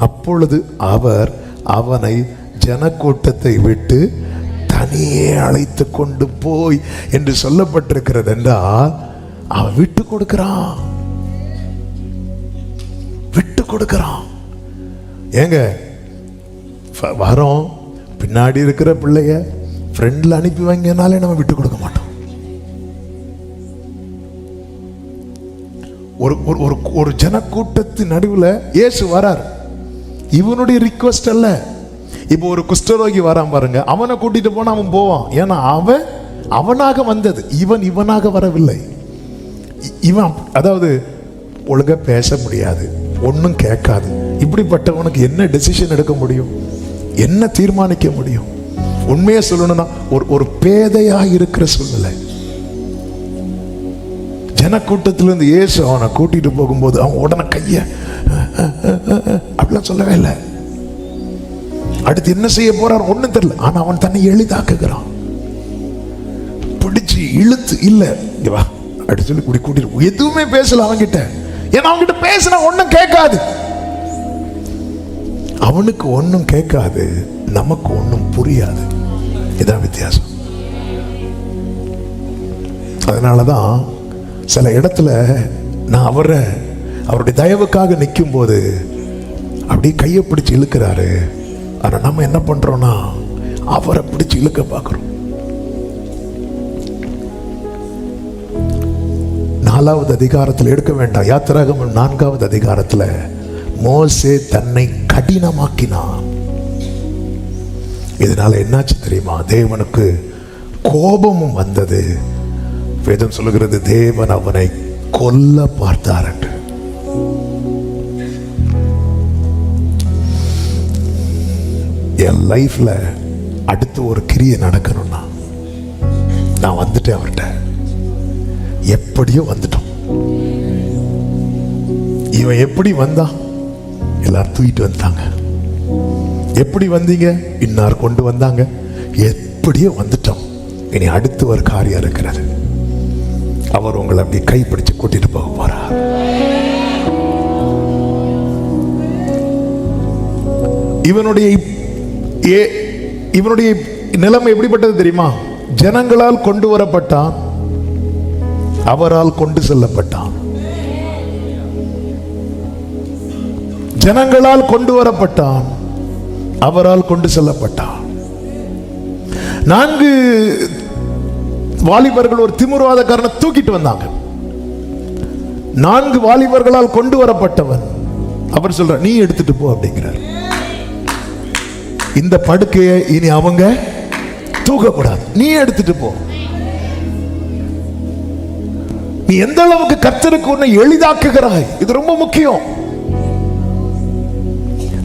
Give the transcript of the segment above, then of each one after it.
அப்பொழுது அவர் அவனை ஜனக்கூட்டத்தை விட்டு தனியே அழைத்து கொண்டு போய் என்று சொல்லப்பட்டிருக்கிறது என்றால் அவன் விட்டு கொடுக்கிறான். விட்டு கொடுக்கிறான். ஏங்க வரோம், பின்னாடி இருக்கிற பிள்ளைய ஃப்ரெண்ட்ல அனுப்பி வைங்கனாலே நம்ம விட்டு கொடுக்க மாட்டோம். ஒரு ஜனக்கூட்டத்தின் நடுவில் இயேசு வரார். இவனுடைய ரிக்வெஸ்ட் அல்ல. இப்போ ஒரு குஷ்டரோகி வரான் பாருங்க, அவனை கூட்டிட்டு போனா அவன் போவான். ஏன்னா அவனாக வந்தது, இவனாக வரவில்லை. இவன் அதாவது ஒழுங்கா பேச முடியாது, ஒன்னும் கேட்காது. இப்படிப்பட்டவனுக்கு என்ன டெசிஷன் எடுக்க முடியும், என்ன தீர்மானிக்க முடியும்? உண்மையை சொல்லணும்னா ஒரு பேதையா இருக்கிற சூழ்நிலை. ஜனக்கூட்டத்திலிருந்து இயேசு அவனை கூட்டிட்டு போகும்போது அவன் உடனே கைய அப்படிலாம் சொல்லவே இல்லை. அடுத்து என்ன செய்ய போறார் ஒண்ணும் தெரியல. ஆனா அவன் தன்னை எளிதாக்குகிறான். பிடிச்சு இழுத்து இல்ல இங்க வா அப்படி சொல்லி கூட்டிட்டு எதுவுமே பேசல அவன்கிட்ட. ஏன்னா அவன்கிட்ட பேசினா ஒன்னும் கேட்காது. அவனுக்கு ஒன்னும் கேட்காது, நமக்கு ஒன்னும் புரியாது. இதான் வித்தியாசம். அதனாலதான் சில இடத்துல நான் அவருடைய தயவுக்காக நிற்கும் போது அப்படியே கையை பிடிச்சு இழுக்கிறாரு. ஆனா நம்ம என்ன பண்றோம்னா அவரை பிடிச்சு இழுக்க பார்க்கிறோம். 4வது அதிகாரத்தில் எடுக்க வேண்டாம், யாத்திராகமம் 4வது அதிகாரத்துல மோசே தன்னை கடினமாக்கினான். இதனால என்னாச்சு தெரியுமா? தேவனுக்கு கோபமும் வந்தது. வேதம் சொல்லுகிறது, தேவன் அவனை கொல்ல பார்த்தார் என்று. என் லைஃப்ல அடுத்து ஒரு கிரியை நடக்கணும்னா நான் வந்துட்டேன் அவர்கிட்ட. எப்படியோ வந்துட்டோம். இவன் எப்படி வந்தான்? எல்லாரும் தூக்கிட்டு வந்தாங்க. எப்படி வந்தீங்க? இன்னார் கொண்டு வந்தாங்க. எப்படியோ வந்துட்டோம். இனி அடுத்து ஒரு காரியம் இருக்கிறது. அவர் உங்களை அப்படி கைப்பிடிச்சு கூட்டிட்டு போக போறார். இவனுடைய நிலைமை எப்படிப்பட்டது தெரியுமா? ஜனங்களால் கொண்டு வரப்பட்டான், அவரால் கொண்டு செல்லப்பட்டான். ஜனங்களால் கொண்டு வரப்பட்டான், அவரால் கொண்டு செல்லப்பட்டான். 4 வாலிபர்கள் ஒரு திமிர்வாதக்காரனை தூக்கிட்டு வந்தாங்க. 4 வாலிபர்களால் கொண்டு வரப்பட்டவன் அவர் சொல்ற, நீ எடுத்துட்டு போ அப்படிங்கிறார். இந்த படுக்கையை இனி அவங்க தூக்கக்கூடாது, நீ எடுத்துட்டு போ. நீ எந்த அளவுக்கு கர்த்தருக்கு உன்னை எளிதாக்குகிறாய், இது ரொம்ப முக்கியம்.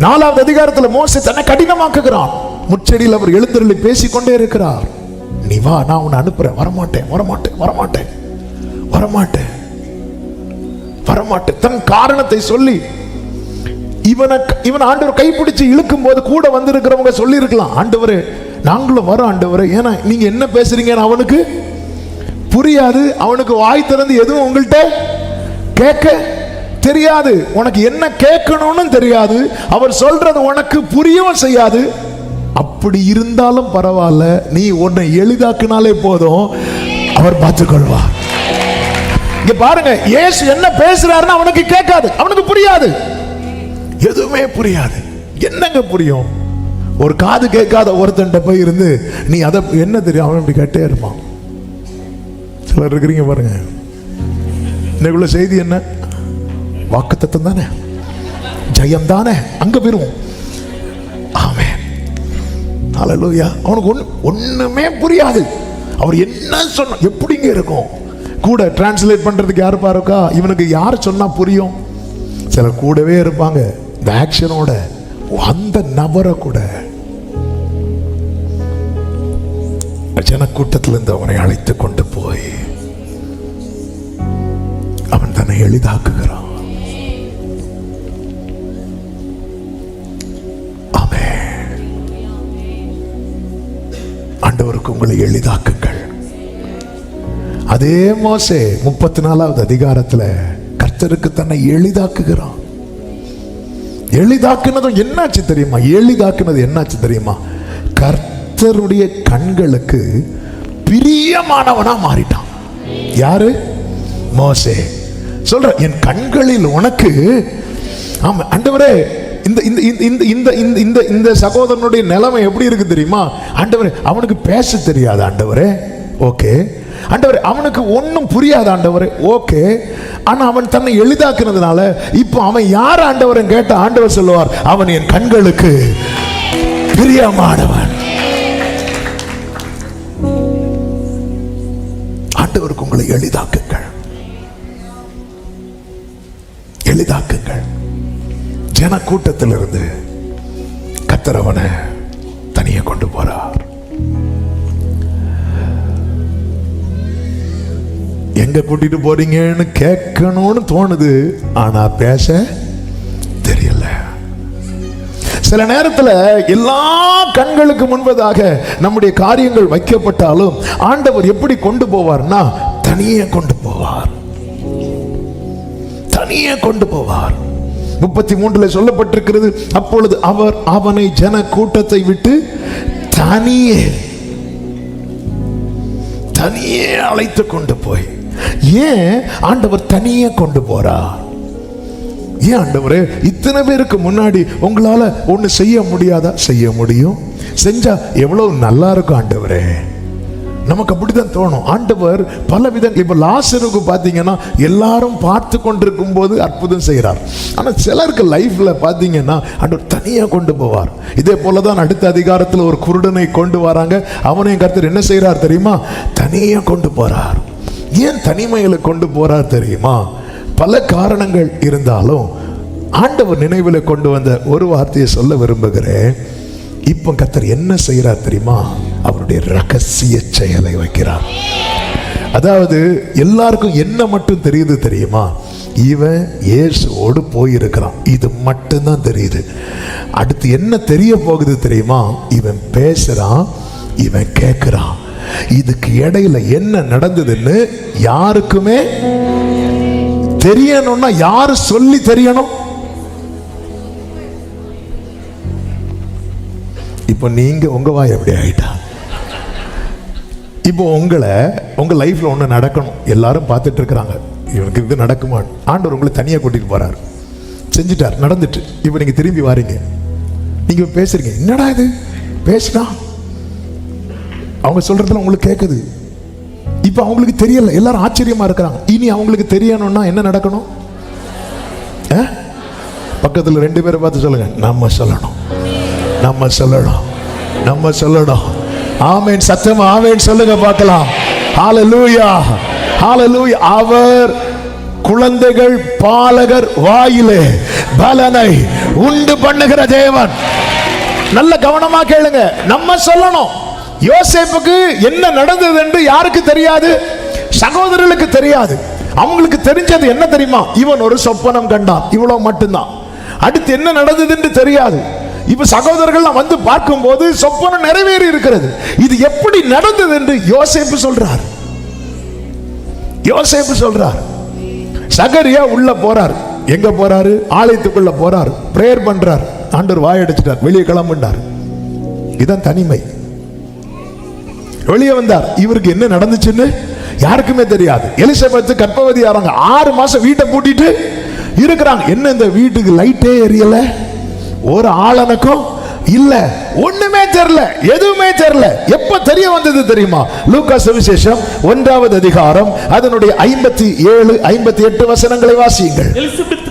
4வது அதிகாரத்தில் மோசே தன்னை கடினமாக்குகிறான். முச்செடியில் அவர் எழுந்தருளி பேசிக்கொண்டே இருக்கிறார். நீ வா, நான் உன்னை அனுப்புறேன். வரமாட்டேன் வரமாட்டேன் வரமாட்டேன் வரமாட்டேன் வரமாட்டேன். தன் காரணத்தை சொல்லி இவன் ஆண்டவர் கைப்பிடிச்சு இழுக்கும் போது கூட வந்திருக்கிறவங்க சொல்லி இருக்கலாம், ஆண்டவரே நாங்களும் வரோம் ஆண்டவரே. ஏன்னா நீங்க என்ன பேசுறீங்கன்னு அவனுக்கு புரியாது. அவனுக்கு வாய் திறந்து எதுவும் உங்கள்கிட்ட கேட்க தெரியாது. உனக்கு என்ன கேட்கணும்னு தெரியாது. அவர் சொல்றது உனக்கு புரியவும் செய்யாது. அப்படி இருந்தாலும் பரவாயில்ல, நீ உன்னை எளிதாக்குனாலே போதும், அவர் பார்த்துக்கொள்வார். இங்க பாருங்க, இயேசு என்ன பேசுறாருன்னு அவனுக்கு கேட்காது, அவனுக்கு புரியாது, எதுவுமே புரியாது. என்னங்க புரியும்? ஒரு காது கேட்காத ஒருத்தன்ட்ட போய் இருந்து நீ அதை என்ன தெரியும், அவன் இப்படி கேட்டே இருப்பான். சிலர் இருக்கிறீங்க பாருங்க. இன்னைக்குள்ள செய்தி என்ன? வாக்குத்தத்தம் தானே, ஜெயம் தானே, அங்க போயிருவோம். ஆமென், ஹல்லேலூயா. அவனுக்கு ஒண்ணுமே புரியாது. அவர் என்ன சொன்ன எப்படிங்க இருக்கும்? கூட டிரான்ஸ்லேட் பண்றதுக்கு யாரு பாருக்கா? இவனுக்கு யார் சொன்னா புரியும்? சிலர் கூடவே இருப்பாங்க, இந்த ஆக்ஷனோட. அந்த நபரை கூட ஜனக்கூட்டத்திலிருந்து அவனை அழைத்து கொண்டு போய் அவன் தன்னை எளிதாக்குகிறான். ஆண்டவருக்கு உங்களை எளிதாக்குங்கள். அதே மோசே 34வது அதிகாரத்தில் கர்த்தருக்கு தன்னை எளிதாக்குகிறான். எளிதாக்குனதும் என்னாச்சு தெரியுமா? எளிதாக்குனது என்னாச்சு தெரியுமா? கர்த்தருடைய கண்களுக்கு பிரியமானவனா மாறிட்டான். யாரு? மோசே. சொல்ற, என் கண்களில் உனக்கு, ஆமா ஆண்டவரே, இந்த இந்த இந்த இந்த இந்த இந்த சகோதரனுடைய நிலைமை எப்படி இருக்கு தெரியுமா? ஆண்டவரே, அவனுக்கு பேச தெரியாது ஆண்டவரே, ஓகே. ஆண்டவரே, அவனுக்கு ஒன்றும் புரியாது ஆண்டவரே, ஓகே. ஆனா அவன் தன்னை எளிதாக்குனதுனால இப்போ அவன் யார் ஆண்டவரை கேட்ட ஆண்டவர் சொல்லுவார், அவன் என் கண்களுக்கு பிரியமானவன். ஆண்டவருக்கு உங்களை எளிதாக்குங்கள், எளிதாக்குங்கள். ஜன கூட்டத்திலிருந்து கர்த்தர் அவனை தனியே கொண்டு போறார். எங்க கூட்டிட்டு போறீங்கன்னு கேட்கணும்னு தோணுது, ஆனா பேச தெரியல. சில நேரத்துல எல்லா கண்களுக்கு முன்பதாக நம்முடைய காரியங்கள் வைக்கப்பட்டாலும் ஆண்டவர் எப்படி கொண்டு போவார்னா, தனியே கொண்டு போவார், தனியே கொண்டு போவார். 33 சொல்லப்பட்டிருக்கிறது, அப்பொழுது அவர் அவனை ஜன கூட்டத்தை விட்டு தனியே தனியே அழைத்து கொண்டு போய். ஏன் ஆண்டவர் தனியே கொண்டு போறார்? ஏன் ஆண்டவரே, இத்தனை பேருக்கு முன்னாடி உங்களால ஒண்ணு செய்ய முடியாதா? செய்ய முடியும். செஞ்சா எவ்வளவு நல்லா இருக்கும் ஆண்டவரே. நமக்கு அப்படிதான் தோணும். ஆண்டவர் பல விதம். இப்ப லாசருக்கு பாத்தீங்கன்னா எல்லாரும் பார்த்து கொண்டிருக்கும் போது அற்புதம் செய்யறார். ஆனா சிலருக்கு லைஃப்ல பாத்தீங்கன்னா ஆண்டவர் தனியா கொண்டு போவார். இதே போலதான் அடுத்த அதிகாரத்தில் ஒரு குருடனை கொண்டு வராங்க. அவனையும் கர்த்தர் என்ன செய்யறார் தெரியுமா? தனியா கொண்டு போறார். ஏன் தனிமையில கொண்டு போறார் தெரியுமா? பல காரணங்கள் இருந்தாலும் ஆண்டவர் நினைவில் கொண்டு வந்த ஒரு வார்த்தையை சொல்ல விரும்புகிறேன். இப்போ கர்த்தர் என்ன செய்யறார் தெரியுமா? அவருடைய ரகசிய செயலை வைக்கிறார். அதாவது எல்லாருக்கும் என்ன மட்டும் தெரியுது தெரியுமா? இவன் இயேசுவோடு போயிருக்கிறான், இது மட்டும்தான் தெரியுது. அடுத்து என்ன தெரிய போகுது தெரியுமா? இவன் பேசுறான், இவன் கேட்கிறான். இதுக்கு இடையில என்ன நடந்ததுன்னு யாருக்குமே தெரியணும்னா யாரு சொல்லி தெரியணும்? இப்போ நீங்க உங்க வாய் எப்படி ஆயிட்டா? இப்போ உங்க லைஃப்ல ஒண்ணு நடக்கணும், எல்லாரும் பார்த்துட்டு இருக்கிறாங்க, இவனுக்கு இது நடக்குமா? ஆண்டவர் உங்களை தனியா கூட்டிட்டு போறாரு, செஞ்சுட்டார், நடந்துட்டு. இப்போ நீங்க திரும்பி வாரீங்க, நீங்க பேசுறீங்க, என்னடா இது பேசினா? அவங்க சொல்றதுல உங்களுக்கு கேட்குது. இப்ப அவங்களுக்கு தெரியல, எல்லாரும் ஆச்சரியமா இருக்கிறாங்க. இனி அவங்களுக்கு தெரியணும்னா என்ன நடக்கணும்? பக்கத்துல 2 பேரை பார்த்து சொல்லுங்க, நம்ம சொல்லணும், நம்ம சொல்லணும், நம்ம சொல்லணும். ஆமென். சத்தமா ஆமென் சொல்லுங்க பார்க்கலாம். ஹalleluya, ஹalleluya. அவர் குழந்தைகள் பாலகர் வாயிலே பலனை உண்டு பண்ணுகிற தேவன். நல்ல கவனமா கேளுங்க, நம்ம சொல்லணும். யோசேப்புக்கு என்ன நடந்தது என்று யாருக்கு தெரியாது? சகோதரர்களுக்கு தெரியாது. அவங்களுக்கு தெரிஞ்சது என்ன தெரியுமா? இவன் ஒரு சொப்பனம் கண்டான், இவ்வளவு மட்டும்தான். அடுத்து என்ன நடந்தது என்று தெரியாது. இப்ப சகோதரர்கள் வந்து பார்க்கும் போது சொப்பனம் நிறைவேறி இருக்கிறது. இது எப்படி நடந்தது என்று யோசேப்பு சொல்றார். யோசேப்பு சொல்றார். சகரியா உள்ள போறார். எங்க போறாரு? ஆலயத்துக்குள்ள போறார், பிரேயர் பண்றார். ஆண்டவர் வாயடிச்சிட்டார், வெளியே கிளம்பிட்டார். இதான் தனிமை. வெளியே வந்தார். இவருக்கு என்ன நடந்துச்சுன்னு யாருக்குமே தெரியாது. எலிசபெத் கர்ப்பவதி ஆறாங்க, 6 மாசம் வீட்டை பூட்டிட்டு இருக்கிறாங்க. என்ன இந்த வீட்டுக்கு லைட்டே எரியல, ஒரு ஆளனுக்கும் இல்ல, ஒண்ணுமே தெரியல, எதுவுமே தெரியல. எப்ப தெரிய வந்தது தெரியுமா? லூக்கா சுவிசேஷம் 1வது அதிகாரம் அதனுடைய 57, 58 வசனங்களை வாசியுங்கள். எலிசபெத்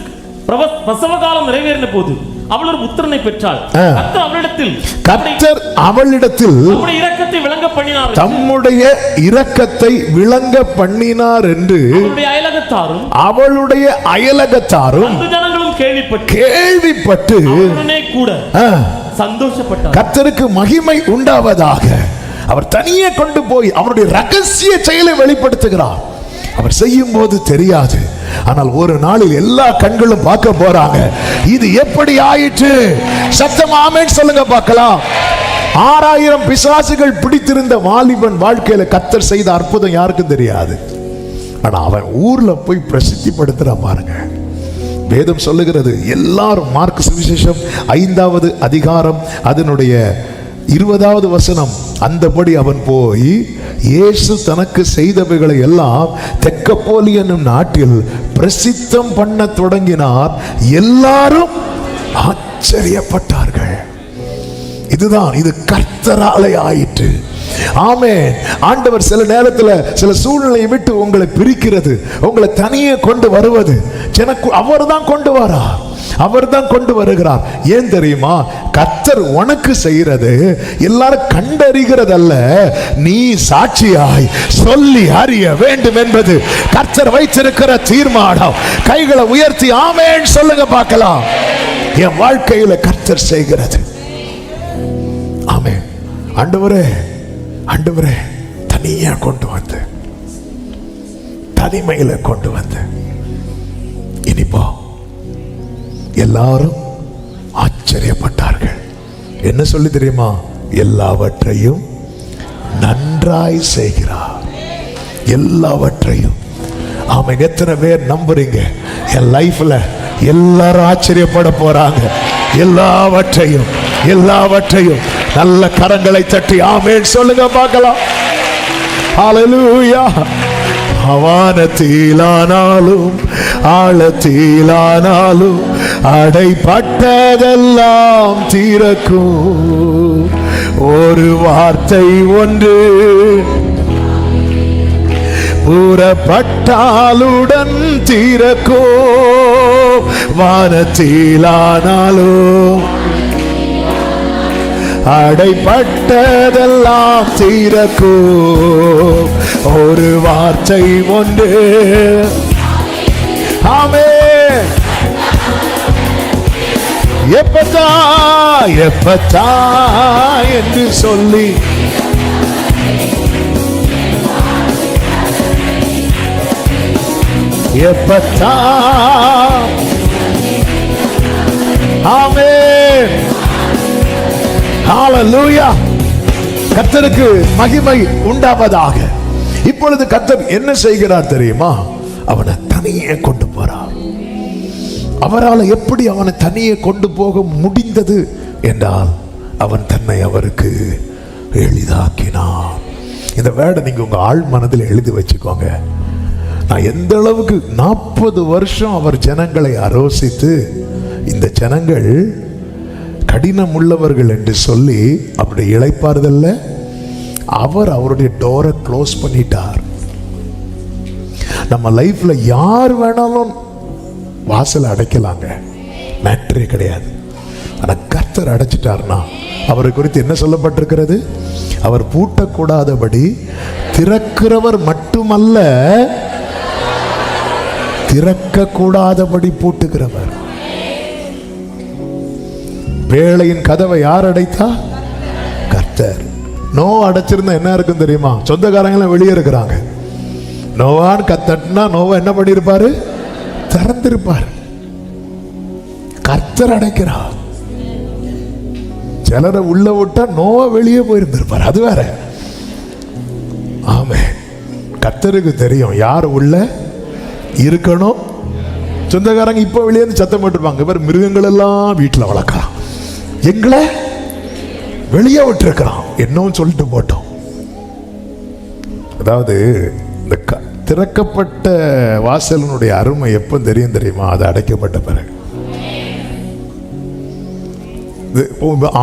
பிரசவ காலம் நிறைவேறின போது அவள் ஒரு புத்திரனை பெற்றாள். கர்த்தர் அவளிடத்தில் தம்முடைய இரக்கத்தை விளங்க பண்ணினார் என்று அவளுடைய அயலகத்தாரும் கேள்விப்பட்டு கூட சந்தோஷப்பட்டார். கர்த்தருக்கு மகிமை உண்டாவதாக. அவர் தனியே கொண்டு போய் அவருடைய ரகசிய செயலை வெளிப்படுத்துகிறார். அவர் செய்யும் போது தெரியாது, ஆனால் ஒரு நாளில் எல்லா கண்களும் பார்க்க போறாங்க. இது எப்படி ஆயிற்று? சத்தம் ஆமென் சொல்லுங்க பார்க்கலாம். 6000 பிசாசுகள் பிடித்திருந்த வாலிபன் வாழ்க்கையில கர்த்தர் செய்த அற்புதம் யாருக்கும் தெரியாது. ஆனா அவன் ஊர்ல போய் பிரசித்தி படுத்துறான் பாருங்க. வேதம் சொல்லுகிறது. எல்லாரும் மார்க் சுவிசேஷம் 5வது அதிகாரம் அதனுடைய 20வது வசனம், அந்தபடி அவன் போய் இயேசு தனக்கு செய்தவைகளை எல்லாம் தெக்கப்போலி என்னும் நாட்டில் பிரசித்தம் பண்ண தொடங்கினார். எல்லாரும் ஆச்சரியப்பட்டார்கள். இதுதான், இது கர்த்தராலே ஆயிற்று. ஆமென். ஆண்டவர் சில நேரத்தில் சில சூழ்நிலையை விட்டு உங்களை பிரிக்கிறது, உங்களை தனியே கொண்டு வருவது, அவர் தான் கொண்டு வரார், அவர் தான் கொண்டு வருகிறார். ஏன் தெரியுமா? கர்த்தர் உனக்கு செய்கிறது எல்லாரும் கண்டறிகிறதல்ல, நீ சாட்சியாய் சொல்லி அறிய வேண்டும் என்பது கர்த்தர் வைத்திருக்கிற தீர்மானம். கைகளை உயர்த்தி ஆமென் சொல்லுங்க பார்க்கலாம். என் வாழ்க்கையில கர்த்தர் செய்கிறது. ஆமென். ஆண்டவரே, ஆண்டவரே, தனியா கொண்டு வந்து, தனிமையில கொண்டு வந்து, இனிப்போ எல்லாரும் ஆச்சரியப்பட்டார்கள். என்ன சொல்லி தெரியுமா? எல்லாவற்றையும் நன்றாய் செய்கிறார். எல்லாவற்றையும். ஆமா, எத்தனை பேர் நம்புறீங்க என் லைஃப்ல எல்லாரும் ஆச்சரியப்பட போறாங்க? எல்லாவற்றையும், எல்லாவற்றையும் நல்ல கரங்களை தட்டி ஆமென் சொல்லுங்க பார்க்கலாம். ஹல்லேலூயா. வானத்திலானாலும் ஆழத்திலானாலும் அடைப்பட்டதெல்லாம் தீரக்கும். ஒரு வார்த்தை ஒன்று புறப்பட்டாலுடன் தீரக்கும். வானத்திலானாலும் அடைப்பட்டதெல்லாம் தீரக்கும். ஒரு வார்த்தை ஒன்று. ஆமென். எப்பத்தா எப்பத்தா என்று சொல்லி எப்பத்தா. ஆமென். ஹல்லேலூயா. கர்த்தருக்கு மகிமை உண்டாவதாக. இப்பொழுது கர்த்தர் என்ன செய்கிறார் தெரியுமா? அவனை தனியே கொண்டு போறார். அவரால் எப்படி அவனை தனியே கொண்டு போக முடிந்தது என்றால், அவன் தன்னை அவருக்கு எளிதாக்கினான். இந்த வேர்டை நீங்க உங்க ஆழ் மனதில் எழுதி வச்சுக்கோங்க. நான் எந்த அளவுக்கு 40 வருஷம் அவர் ஜனங்களை ஆலோசித்து, இந்த ஜனங்கள் கடினம் உள்ளவர்கள் என்று சொல்லி அப்படி இளைப்பாறுதல்ல, அவர் அவருடைய டோரை க்ளோஸ் பண்ணிட்டார். நம்ம லைஃப்ல யார் வேணாலும் வாசல் அடைக்கலாங்க, மேட்டரே கிடையாது. ஆனா கர்த்தர் அடைச்சிட்டார்னா அவரை குறித்து என்ன சொல்லப்பட்டிருக்கிறது? அவர் பூட்டக்கூடாதபடி திறக்கிறவர் மட்டுமல்ல, திறக்க கூடாதபடி பூட்டுகிறவர். வேளையின் கதவை யார் அடைத்தா? கர்த்தர். நோவா அடைச்சிருந்தா என்ன இருக்கும் தெரியுமா? சொந்தக்காரங்களும் வெளியே இருக்கிறாங்க. நோவான்னு கத்தட்டினா நோவா என்ன பண்ணிருப்பாரு? திறந்திருப்பார். கர்த்தர் அடைக்கிறார். சிலரை உள்ள விட்டா நோவா வெளியே போயிருந்திருப்பார், அது வேற. ஆமே, கர்த்தருக்கு தெரியும் யார் உள்ள இருக்கணும். சொந்தக்காரங்க இப்ப வெளியே சத்தம் போட்டுருப்பாங்க, இவர் மிருகங்கள் எல்லாம் வீட்டில் வளர்க்கலாம், எங்களை வெளியே விட்டுருக்கிறான், என்னவும் சொல்லிட்டு போட்டோம். அதாவது இந்த திறக்கப்பட்ட வாசலினுடைய அருமை எப்போ தெரியும் தெரியுமா? அது அடைக்கப்பட்ட பிறகு.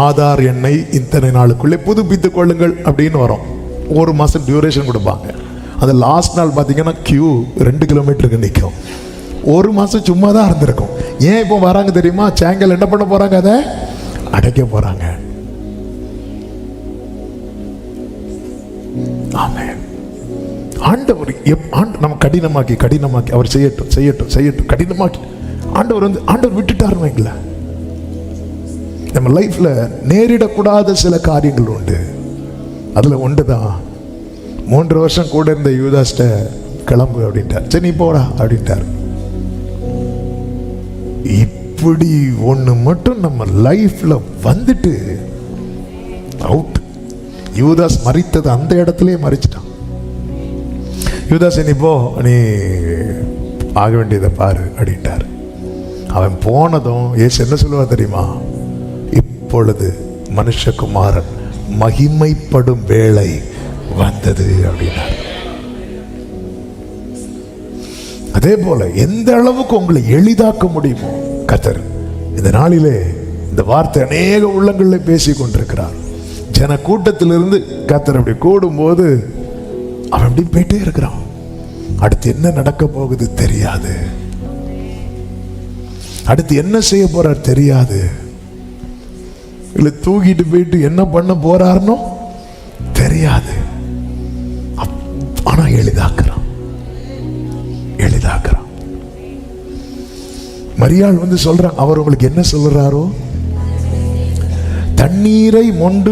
ஆதார் எண்ணை இத்தனை நாளுக்குள்ளே புதுப்பித்துக் கொள்ளுங்கள் அப்படின்னு வரும். 1 மாசம் டியூரேஷன் கொடுப்பாங்க. அந்த லாஸ்ட் நாள் பார்த்தீங்கன்னா கியூ 2 கிலோமீட்டருக்கு நிற்கும். 1 மாசம் சும்மா தான் இருந்திருக்கும். ஏன் இப்போ வராங்க தெரியுமா? சேங்கல் என்ன பண்ண போறாங்க? அதை அடைக்க போறாங்க. ஆமென். ஆண்டவர் நம்ம கடினமாக்கி கடினமாக்கி அவர் செய்யட்டும் செய்யட்டும் செய்யட்டும் கடினமாக்கி ஆண்டவர் விட்டுட்டாருன்னு வைங்கள. நம்ம லைஃப்ல நேரிடக்கூடாத சில காரியங்கள் உண்டு. அதுல ஒன்றுதான் 3 வருஷம் கூட இருந்த யூதாஸ்ட கிளம்பு அப்படின்ட்டார். சரி நீ போடா அப்படின்ட்டார். இப்படி ஒண்ணு மட்டும் நம்ம லைஃப்ல வந்துட்டு அவுட். யூதாஸ் மரித்தது அந்த இடத்துலயே மறிச்சிட்டான். யூதாஸ் நீ போ, நீ ஆக வேண்டியதை பாரு அப்படின்ட்டார். அவன் போனதும் இயேசு என்ன சொல்லுவார் தெரியுமா? இப்பொழுது மனுஷகுமாரன் மகிமைப்படும் வேளை வந்தது அப்படின்னார். அதே போல எந்த அளவுக்கு உங்களை எளிதாக்க முடியுமோ கர்த்தர் இந்த நாளிலே இந்த வார்த்தை அநேக உள்ளங்களில் பேசி கொண்டிருக்கிறார். ஜன கூட்டத்திலிருந்து கர்த்தர் அப்படி கூடும்போது அவன் அப்படி போயிட்டே இருக்கிறான். அடுத்து என்ன நடக்க போகுது தெரியாது, அடுத்து என்ன செய்ய போறார் தெரியாது, இல்ல தூக்கிட்டு போயிட்டு என்ன பண்ண போறாருன்னு தெரியாது. ஆனா எளிதாக்குறான், எளிதாக்குறான். மரியாள் வந்து சொல்றான், அவர் உங்களுக்கு என்ன சொல்றாரோ தண்ணீரை மொண்டு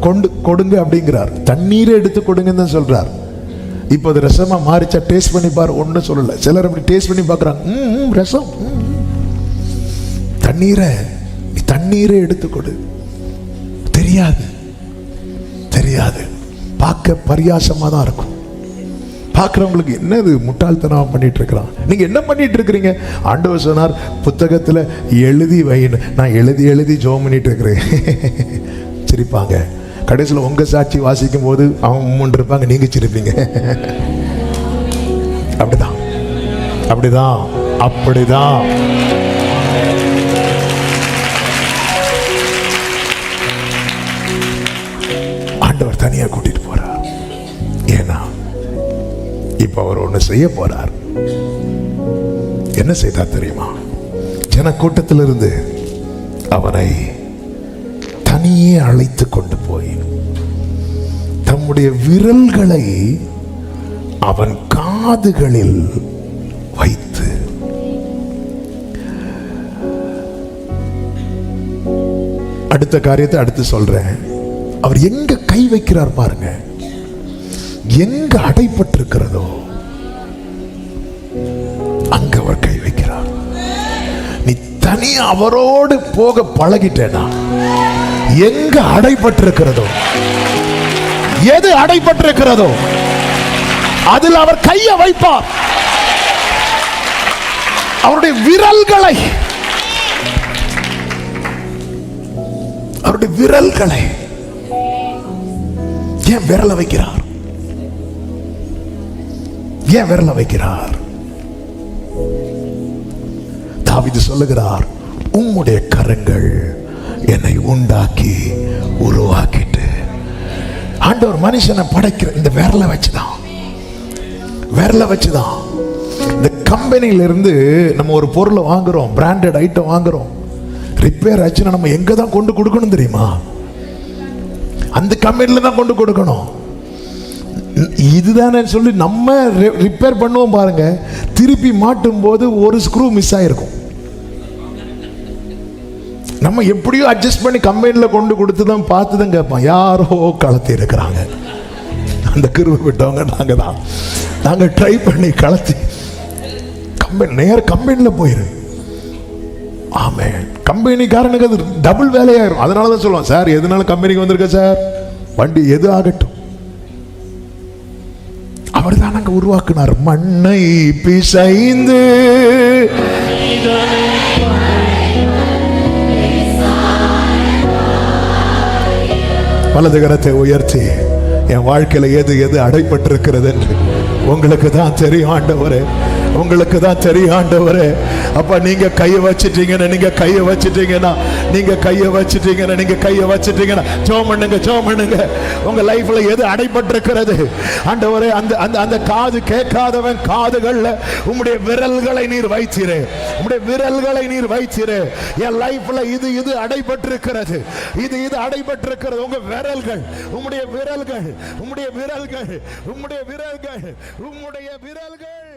கொண்டு கொடுங்க அப்படிங்கிறார். தண்ணீரை எடுத்து கொடுங்கன்னு தான் சொல்றார். இப்போ அது ரசமா மாறிச்சா டேஸ்ட் பண்ணி பாரு, ஒன்றும் சொல்லல. சிலர் அப்படி டேஸ்ட் பண்ணி பார்க்குறாங்க, ரசம், தண்ணீரை எடுத்து கொடு. தெரியாது, தெரியாது. பார்க்க பரியாசமாக தான் இருக்கும். பார்க்குறவங்களுக்கு என்னது முட்டாள்தனம் பண்ணிட்டு இருக்கிறான். நீங்க என்ன பண்ணிட்டு இருக்கிறீங்க? ஆண்டவர் சொன்னார் புத்தகத்தில் எழுதி வைன்னு. நான் எழுதி எழுதி ஜோம் பண்ணிட்டு இருக்கிறேன். சிரிப்பாங்க. கடைசியில் உங்க சாட்சி வாசிக்கும் போது அவங்க முன் இருப்பாங்க, நீங்க சிரிப்பீங்க. அப்படிதான், அப்படிதான், அப்படிதான். ஆண்டவர் தனியா கூட்டிட்டு போறார். ஏன்னா இப்ப அவர் ஒண்ணு செய்ய போறார். என்ன செய்தார் தெரியுமா? ஜன கூட்டத்திலிருந்து அவனை தனியே அழைத்து கொண்டு போய் தம்முடைய விரல்களை அவன் காதுகளில் வைத்து, அடுத்த காரியத்தை அடுத்து சொல்றேன். அவர் எங்க கை வைக்கிறார் பாருங்க. எங்க அடைப்பட்டிருக்கிறதோ அங்க அவர் கை வைக்கிறார். நீ தனியா அவரோடு போக பழகிட்டேனா, எங்க அடைப்பட்டிருக்கிறதோ, எது அடைப்பட்டிருக்கிறதோ அதில் அவர் கையை வைப்பார். அவருடைய விரல்களை, அவருடைய விரல்களை. ஏன் விரல வைக்கிறார்? ஏன் விரல வைக்கிறார்? தாவீது சொல்லுகிறார், உம்முடைய கரங்கள் என்னை உண்டாக்கி உருவாக்கிட்டு. ஆண்டவர் மனுஷனை படைக்கிற இந்த விரல வச்சுதான், விரல வச்சுதான். இந்த கம்பெனியில இருந்து நம்ம ஒரு பொருளை வாங்குறோம், பிராண்டட் ஐட்டம் வாங்குறோம், ரிப்பேர் ஆச்சுன்னா நம்ம எங்க தான் கொண்டு கொடுக்கணும் தெரியுமா? அந்த கம்பெனில தான் கொண்டு கொடுக்கணும். இதுதானே சொல்லி நம்ம ரிப்பேர் பண்ணுவோம் பாருங்க. திருப்பி மாட்டும் போது ஒரு ஸ்க்ரூ மிஸ் ஆயிருக்கும். நம்ம எப்படியோ அட்ஜஸ்ட் பண்ணி கம்பெனியில் கொண்டு கொடுத்து தான் பார்த்து தான் கேட்போம், யாரோ கலத்தி இருக்கிறாங்க. அந்த கிருபை விட்டவங்க நாங்க தான். நாங்கள் ட்ரை பண்ணி கலத்தி நேர கம்பெனியில் போயிரு. ஆமே, கம்பெனிக்காரனுக்கு அது டபுள் வேலையாயிரும். அதனால தான் சொல்லுவோம், சார் எதனால கம்பெனிக்கு வந்திருக்க சார், வண்டி எது ஆகட்டும். அவர் தான் நாங்கள் உருவாக்குனார். மண்ணை பிசைந்து வலது கரத்தை உயர்த்தி, என் வாழ்க்கையில எது எது அடைப்பட்டிருக்கிறது என்று உங்களுக்கு தான் தெரியும் ஆண்டவரே, உங்களுக்கு தான் தெரியும் ஆண்டவரே. அப்ப நீங்க கையை வச்சிட்டீங்கன்னா, நீங்க கையை வச்சிட்டீங்கன்னா, நீங்க கையை வச்சிட்டீங்கன்னா, நீங்க கையை வச்சிட்டீங்கன்னா ஜெபம் பண்ணுங்க, ஜெபம் பண்ணுங்க. உங்க லைஃப்ல எது அடைபட்டிருக்கிறது ஆண்டவரே, அந்த அந்த அந்த காது கேட்காதவன் காதுகள்ல உம்முடைய விரல்களை நீர் வைத்திரு, உம்முடைய விரல்களை நீர் வைத்திரு. என் லைஃப்ல இது இது அடைபட்டிருக்கிறது, இது இது அடைபட்டிருக்கிறது. உங்க விரல்கள், உம்முடைய விரல்கள், உம்முடைய விரல்கள், உம்முடைய விரல்கள், உம்முடைய விரல்கள்.